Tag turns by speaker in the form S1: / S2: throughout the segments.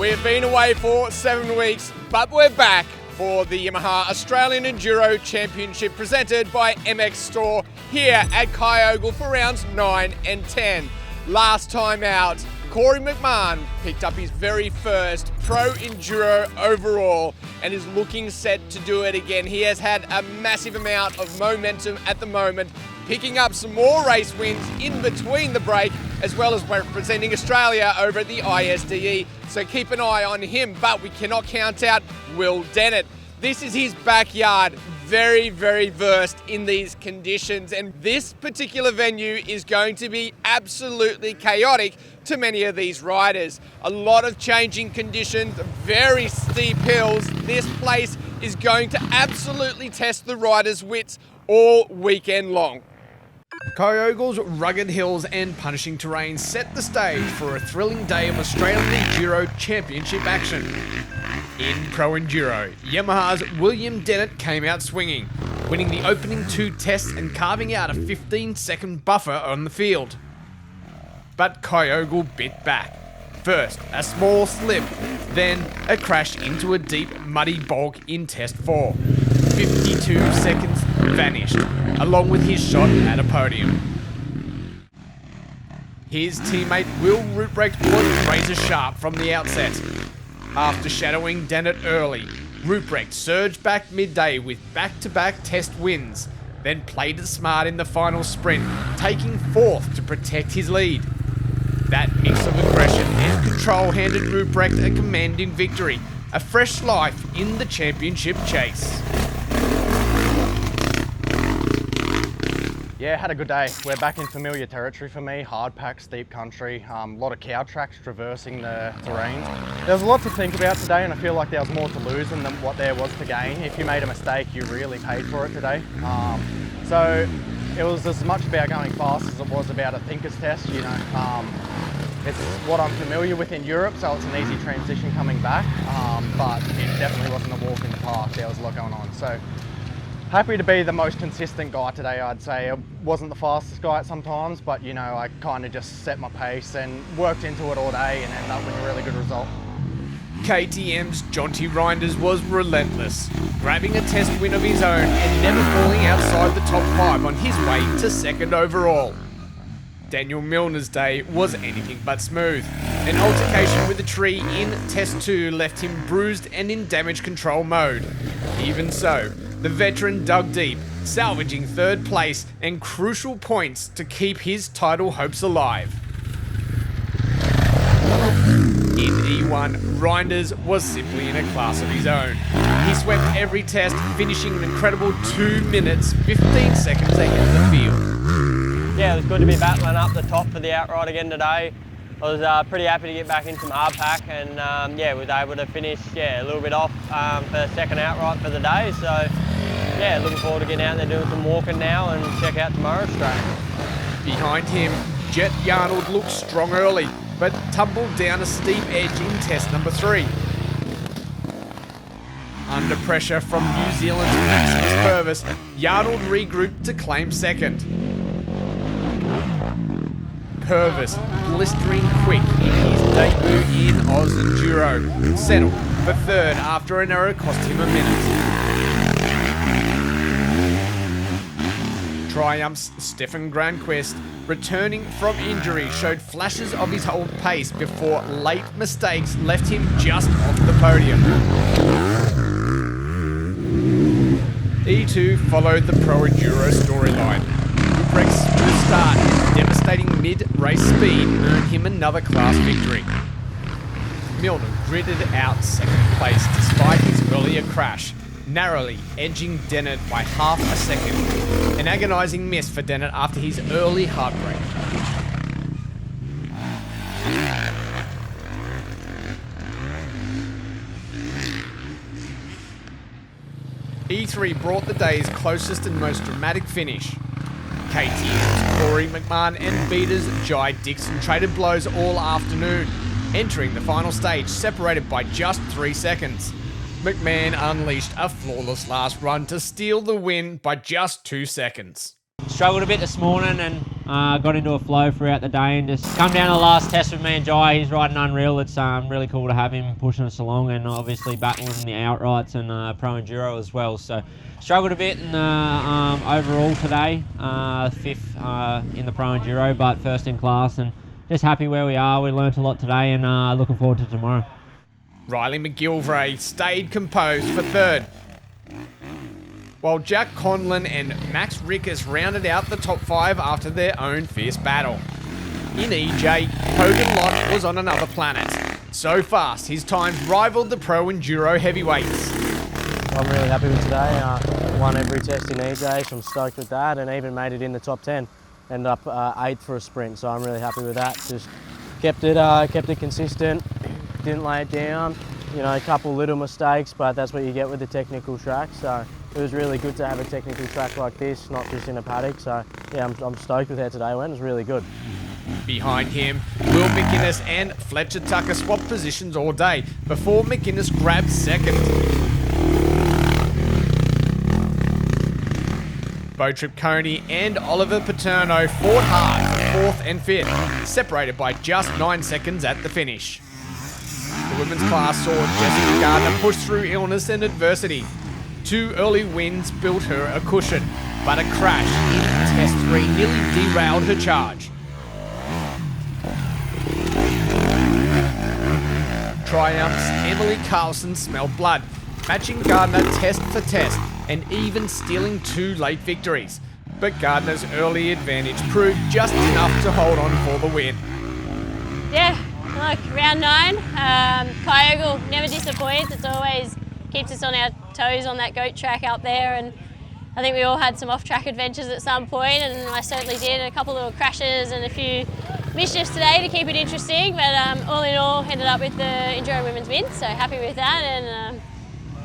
S1: We've been away for 7 weeks, but we're back for the Yamaha Australian Enduro Championship presented by MX Store here at Kyogle for rounds 9 and 10. Last time out, Corey McMahon picked up his very first Pro Enduro overall and is looking set to do it again. He has had a massive amount of momentum at the moment, picking up some more race wins in between the break, as well as representing Australia over at the ISDE. So keep an eye on him, but we cannot count out Will Dennett. This is his backyard, very, very versed in these conditions, and this particular venue is going to be absolutely chaotic to many of these riders. A lot of changing conditions, very steep hills. This place is going to absolutely test the riders' wits all weekend long.
S2: Kyogle's rugged hills and punishing terrain set the stage for a thrilling day of Australian Enduro Championship action. In Pro Enduro, Yamaha's William Dennett came out swinging, winning the opening 2 tests and carving out a 15-second buffer on the field. But Kyogle bit back. First, a small slip, then a crash into a deep, muddy bog in Test 4. 52 seconds vanished, along with his shot at a podium. His teammate Will Ruprecht was razor sharp from the outset. After shadowing Dennett early, Ruprecht surged back midday with back-to-back test wins, then played it smart in the final sprint, taking 4th to protect his lead. That mix of aggression and control handed Ruprecht a commanding victory, a fresh life in the championship chase.
S3: Yeah, had a good day. We're back in familiar territory for me, hard pack, steep country, a lot of cow tracks traversing the terrain. There was a lot to think about today, and I feel like there was more to lose than what there was to gain. If you made a mistake, you really paid for it today. So it was as much about going fast as it was about a thinker's test, you know. It's what I'm familiar with in Europe, so it's an easy transition coming back, but it definitely wasn't a walk in the park. There was a lot going on. So happy to be the most consistent guy today, I'd say. I wasn't the fastest guy at sometimes, but you know, I kind of just set my pace and worked into it all day and ended up with a really good result.
S2: KTM's Jonty Reinders was relentless, grabbing a test win of his own and never falling outside the top 5 on his way to 2nd overall. Daniel Milner's day was anything but smooth. An altercation with a tree in Test 2 left him bruised and in damage control mode. Even so, the veteran dug deep, salvaging 3rd place and crucial points to keep his title hopes alive. In E1, Reinders was simply in a class of his own. He swept every test, finishing an incredible 2 minutes, 15 seconds ahead of the field.
S4: Yeah, it was good to be battling up the top for the outright again today. I was pretty happy to get back in some hard pack and yeah, was able to finish a little bit off for the 2nd outright for the day. So yeah, looking forward to getting out there doing some walking now and check out tomorrow's track.
S2: Behind him, Jet Yarnold looked strong early, but tumbled down a steep edge in test number 3. Under pressure from New Zealand's Maximus Purvis, Yarnold regrouped to claim 2nd. Purvis, blistering quick in his debut in Oz Enduro, settled for 3rd after an error cost him a minute. Triumph's Stefan Granquist, returning from injury, showed flashes of his old pace before late mistakes left him just off the podium. E2 followed the Pro Enduro storyline. Ruprecht's smooth start and devastating mid-race speed earned him another class victory. Milner gritted out 2nd place despite his earlier crash, narrowly edging Dennett by half a second. An agonising miss for Dennett after his early heartbreak. E3 brought the day's closest and most dramatic finish. KTM's Corey McMahon and beaters Jai Dixon traded blows all afternoon, entering the final stage separated by just 3 seconds. McMahon unleashed a flawless last run to steal the win by just 2 seconds.
S5: Struggled a bit this morning and got into a flow throughout the day and just come down to the last test with me and Jai. He's riding unreal. It's really cool to have him pushing us along and obviously battling the outrights and Pro Enduro as well. So struggled a bit in overall today, 5th in the Pro Enduro, but 1st in class, and just happy where we are. We learnt a lot today and looking forward to tomorrow.
S2: Riley McGilvray stayed composed for 3rd, while Jack Conlon and Max Rickers rounded out the top 5 after their own fierce battle. In EJ, Hogan Lott was on another planet. So fast, his times rivaled the Pro Enduro heavyweights.
S6: I'm really happy with today. Won every test in EJ, so I'm stoked with that, and even made it in the top 10. Ended up 8th for a sprint, so I'm really happy with that. Just kept it consistent, didn't lay it down. You know, a couple little mistakes, but that's what you get with the technical track. So it was really good to have a technical track like this, not just in a paddock. So yeah, I'm stoked with how today went. It was really good.
S2: Behind him, Will McInnes and Fletcher Tucker swapped positions all day before McInnes grabbed 2nd. Botrip Coney and Oliver Paterno fought hard for 4th and 5th, separated by just 9 seconds at the finish. The women's class saw Jessica Gardner push through illness and adversity. 2 early wins built her a cushion, but a crash in Test 3 nearly derailed her charge. Triumph's Emily Carlson smelled blood, matching Gardner test for test and even stealing 2 late victories. But Gardner's early advantage proved just enough to hold on for the win.
S7: Yeah, look, round 9, Kyogle never disappoints. It's always keeps us on our toes on that goat track out there, and I think we all had some off-track adventures at some point, and I certainly did. A couple little crashes and a few mischiefs today to keep it interesting, but all in all ended up with the Enduro Women's win, so happy with that, and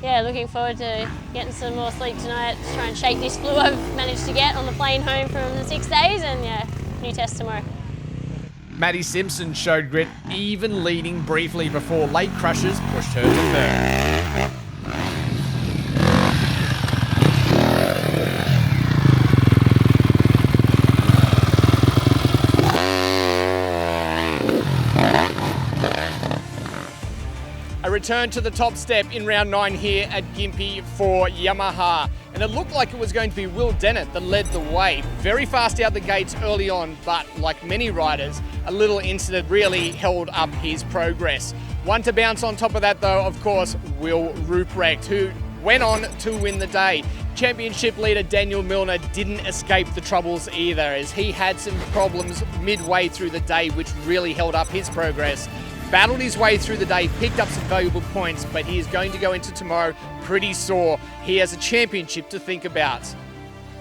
S7: yeah, looking forward to getting some more sleep tonight to try and shake this flu I've managed to get on the plane home from the 6 days, and yeah, new test tomorrow.
S2: Maddie Simpson showed grit, even leading briefly before late crashes pushed her to 3rd.
S1: A return to the top step in round 9 here at Gympie for Yamaha. And it looked like it was going to be Will Dennett that led the way. Very fast out the gates early on, but like many riders, a little incident really held up his progress. One to bounce on top of that though, of course, Will Ruprecht, who went on to win the day. Championship leader Daniel Milner didn't escape the troubles either, as he had some problems midway through the day which really held up his progress. Battled his way through the day, picked up some valuable points, but he is going to go into tomorrow pretty sore. He has a championship to think about.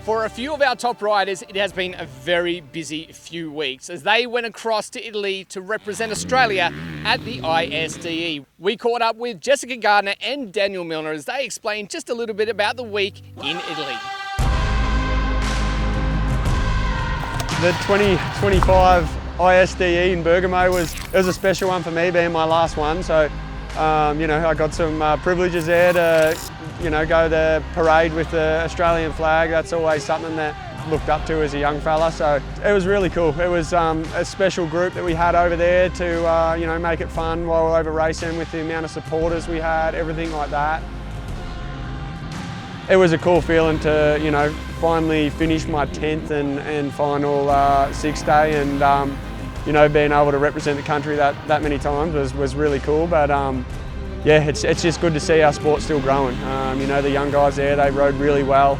S1: For a few of our top riders, it has been a very busy few weeks as they went across to Italy to represent Australia at the ISDE. We caught up with Jessica Gardner and Daniel Milner as they explained just a little bit about the week in Italy.
S3: The 2025 ISDE in Bergamo was a special one for me, being my last one. So, you know, I got some privileges there to, you know, go the parade with the Australian flag. That's always something that I looked up to as a young fella. So it was really cool. It was a special group that we had over there to, you know, make it fun while we were over racing with the amount of supporters we had, everything like that. It was a cool feeling to, you know, finally finish my 10th and final 6th day, and you know, being able to represent the country that many times was really cool. But yeah, it's just good to see our sport still growing. You know, the young guys there, they rode really well,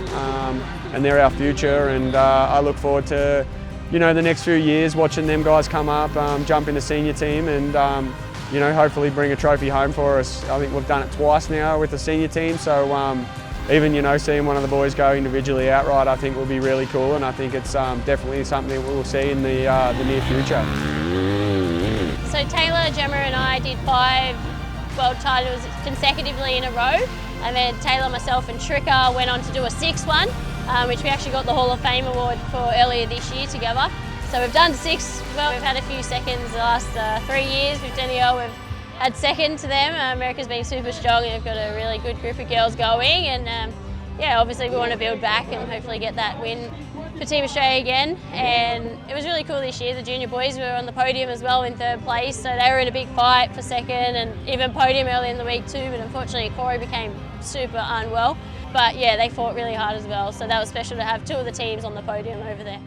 S3: and they're our future. And I look forward to, you know, the next few years watching them guys come up, jump in the senior team, and you know, hopefully bring a trophy home for us. I think we've done it twice now with the senior team, so even, you know, seeing one of the boys go individually outright, I think will be really cool, and I think it's definitely something we'll see in the near future.
S7: So Taylor, Gemma and I did 5 world titles consecutively in a row, and then Taylor, myself and Tricker went on to do a 6th one, which we actually got the Hall of Fame award for earlier this year together. So we've done 6, well, we've had a few seconds the last 3 years with Danielle. We've had 2nd to them. America's been super strong and they've got a really good group of girls going, and yeah, obviously we want to build back and hopefully get that win for Team Australia again, and it was really cool this year. The junior boys were on the podium as well in 3rd place, so they were in a big fight for 2nd and even podium early in the week too, but unfortunately Corey became super unwell. But yeah, they fought really hard as well, so that was special to have 2 of the teams on the podium over there.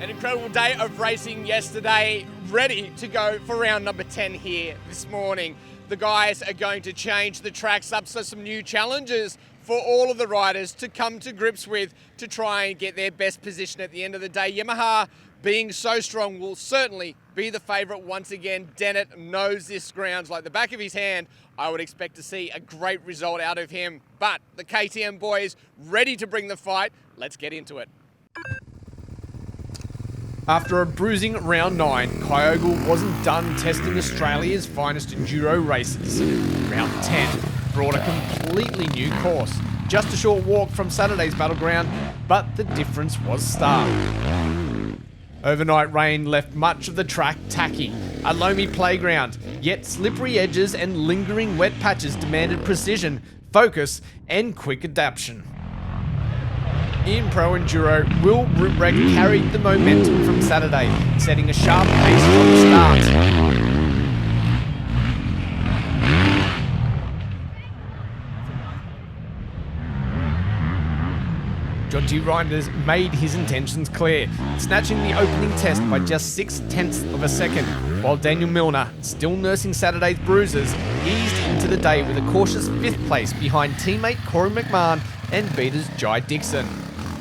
S1: An incredible day of racing yesterday, ready to go for round number 10 here this morning. The guys are going to change the tracks up, so some new challenges for all of the riders to come to grips with to try and get their best position at the end of the day. Yamaha, being so strong, will certainly be the favourite once again. Dennett knows this grounds like the back of his hand. I would expect to see a great result out of him. But the KTM boys ready to bring the fight. Let's get into it.
S2: After a bruising round 9, Kyogle wasn't done testing Australia's finest enduro races. Round 10 brought a completely new course. Just a short walk from Saturday's battleground, but the difference was stark. Overnight rain left much of the track tacky, a loamy playground, yet slippery edges and lingering wet patches demanded precision, focus and quick adaptation. In Pro Enduro, Will Ruprecht carried the momentum from Saturday, setting a sharp pace from the start. Jonty Reinders made his intentions clear, snatching the opening test by just 0.6 of a second, while Daniel Milner, still nursing Saturday's bruises, eased into the day with a cautious 5th place behind teammate Corey McMahon and beaters Jai Dixon.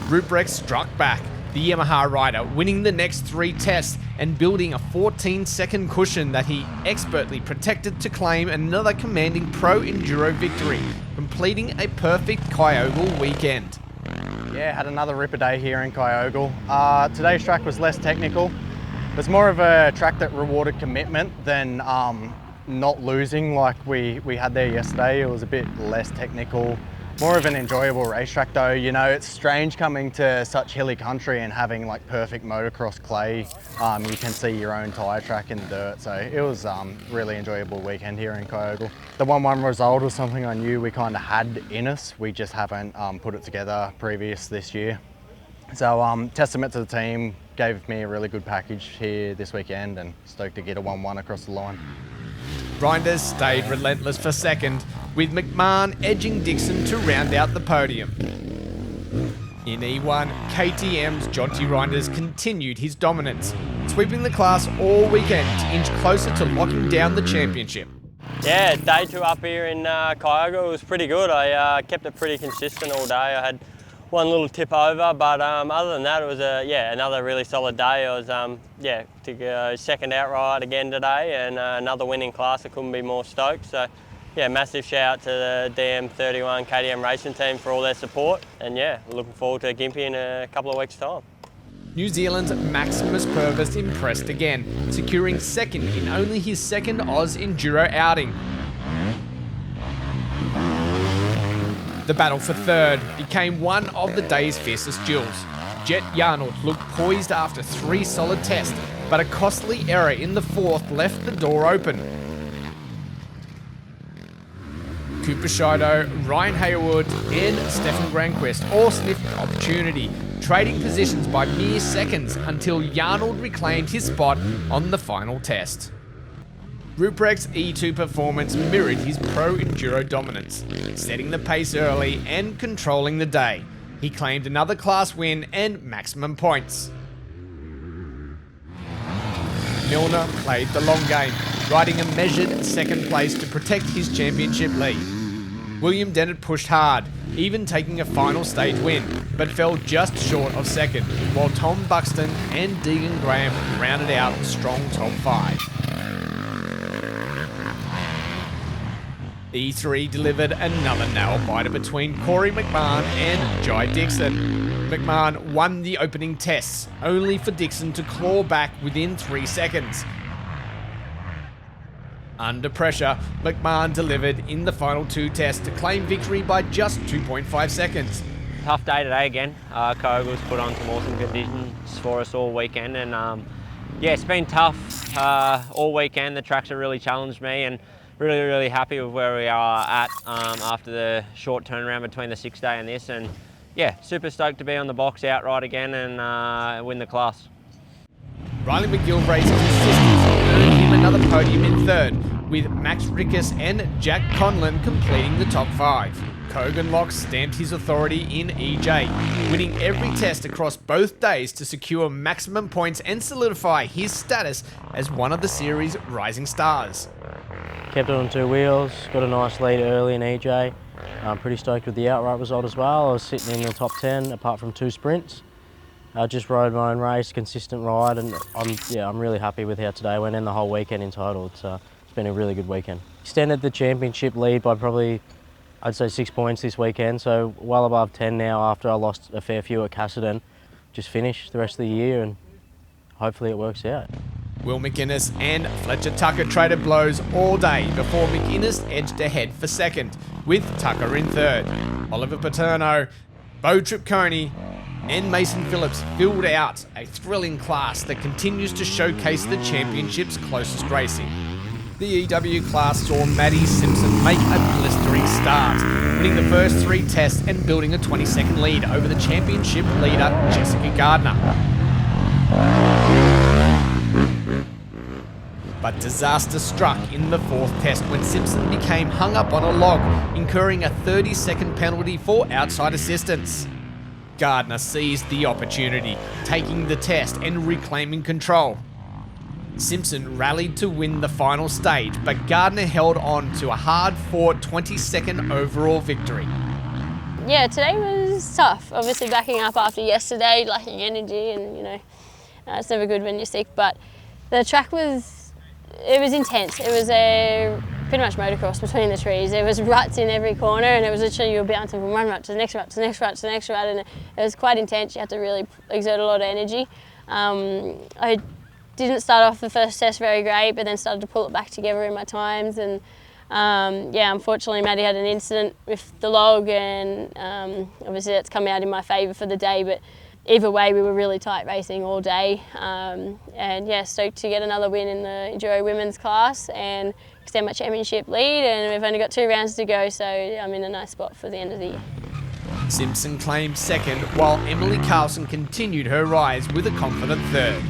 S2: Ruprecht struck back, the Yamaha rider winning the next 3 tests and building a 14-second cushion that he expertly protected to claim another commanding Pro Enduro victory, completing a perfect Kyogle weekend.
S3: Yeah, had another ripper day here in Kyogle. Today's track was less technical. It was more of a track that rewarded commitment than not losing like we had there yesterday. It was a bit less technical. More of an enjoyable racetrack though. You know, it's strange coming to such hilly country and having like perfect motocross clay. You can see your own tyre track in the dirt. So it was really enjoyable weekend here in Kyogle. The 1-1 result was something I knew we kind of had in us. We just haven't put it together previous this year. So testament to the team, gave me a really good package here this weekend and stoked to get a 1-1 across the line.
S2: Reinders stayed relentless for 2nd, with McMahon edging Dixon to round out the podium. In E1, KTM's Jonty Reinders continued his dominance, sweeping the class all weekend to inch closer to locking down the championship.
S4: Yeah, day 2 up here in Kyogle was pretty good. I kept it pretty consistent all day. I had one little tip over, but other than that, it was another really solid day. I was to go 2nd outright again today, and another winning class. I couldn't be more stoked. So yeah, massive shout out to the DM31 KTM racing team for all their support, and yeah, looking forward to Gympie in a couple of weeks' time.
S2: New Zealand's Maximus Purvis impressed again, securing 2nd in only his 2nd Oz Enduro outing. The battle for 3rd became one of the day's fiercest duels. Jet Yarnold looked poised after 3 solid tests, but a costly error in the 4th left the door open. Cooper Shido, Ryan Haywood and Stefan Granquist all sniffed the opportunity, trading positions by mere seconds until Yarnold reclaimed his spot on the final test. Ruprecht's E2 performance mirrored his Pro Enduro dominance, setting the pace early and controlling the day. He claimed another class win and maximum points. Milner played the long game, riding a measured 2nd place to protect his championship lead. William Dennett pushed hard, even taking a final stage win, but fell just short of 2nd, while Tom Buxton and Deegan Graham rounded out a strong top 5. E3 delivered another nail-biter between Corey McMahon and Jai Dixon. McMahon won the opening tests, only for Dixon to claw back within 3 seconds. Under pressure, McMahon delivered in the final 2 tests to claim victory by just 2.5 seconds.
S5: Tough day today again. Kyogle's put on some awesome conditions for us all weekend, and yeah, it's been tough all weekend. The tracks have really challenged me, and really happy with where we are at after the short turnaround between the 6-day and this. And yeah, super stoked to be on the box outright again and win the class.
S2: Riley McGilvray's consistency earned him another podium in third, with Max Rickus and Jack Conlon completing the top 5. Kogan Locks stamped his authority in EJ, winning every test across both days to secure maximum points and solidify his status as one of the series' rising stars.
S6: Kept it on 2 wheels, got a nice lead early in EJ. I'm pretty stoked with the outright result as well. I was sitting in the top 10 apart from 2 sprints. I just rode my own race, consistent ride, and I'm really happy with how today went and the whole weekend in total. It's been a really good weekend. Extended the championship lead by probably, I'd say 6 points this weekend, so well above 10 now after I lost a fair few at Cassidy. Just finished the rest of the year and hopefully it works out.
S2: Will McInnes and Fletcher Tucker traded blows all day before McInnes edged ahead for second, with Tucker in third. Oliver Paterno, Bo Tripconi and Mason Phillips filled out a thrilling class that continues to showcase the championship's closest racing. The EW class saw Maddie Simpson make a blistering start, winning the first 3 tests and building a 20-second lead over the championship leader Jessica Gardner. But disaster struck in the 4th test when Simpson became hung up on a log, incurring a 30-second penalty for outside assistance. Gardner seized the opportunity, taking the test and reclaiming control. Simpson rallied to win the final stage, but Gardner held on to a hard-fought 20-second overall victory.
S7: Yeah, today was tough. Obviously backing up after yesterday, lacking energy, and it's never good when you're sick, but the track was intense. It was pretty much motocross between the trees. There was ruts in every corner, and it was literally you were bouncing from one rut to the next rut to the next rut to the next rut, and it was quite intense. You had to really exert a lot of energy. I didn't start off the first test very great, but then started to pull it back together in my times, and unfortunately Maddie had an incident with the log, and obviously that's come out in my favour for the day, but either way we were really tight racing all day, and yeah, stoked to get another win in the Enduro women's class and extend my championship lead, and we've only got 2 rounds to go, so I'm in a nice spot for the end of the year.
S2: Simpson claimed second, while Emily Carlson continued her rise with a confident third.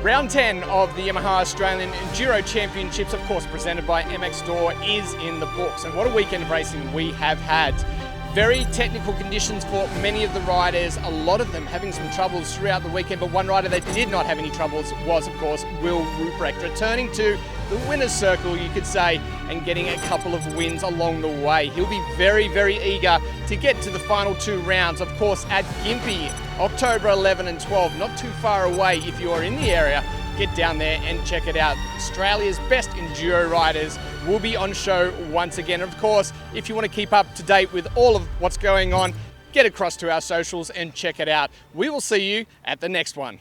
S1: Round 10 of the Yamaha Australian Enduro Championships, of course presented by MX Store, is in the books. And what a weekend of racing we have had. Very technical conditions for many of the riders, a lot of them having some troubles throughout the weekend, but one rider that did not have any troubles was, of course, Will Ruprecht, returning to the winner's circle, you could say, and getting a couple of wins along the way. He'll be very eager to get to the final 2 rounds, of course, at Gympie, October 11 and 12, not too far away. If you are in the area, get down there and check it out. Australia's best enduro riders will be on show once again. And of course, if you want to keep up to date with all of what's going on, get across to our socials and check it out. We will see you at the next one.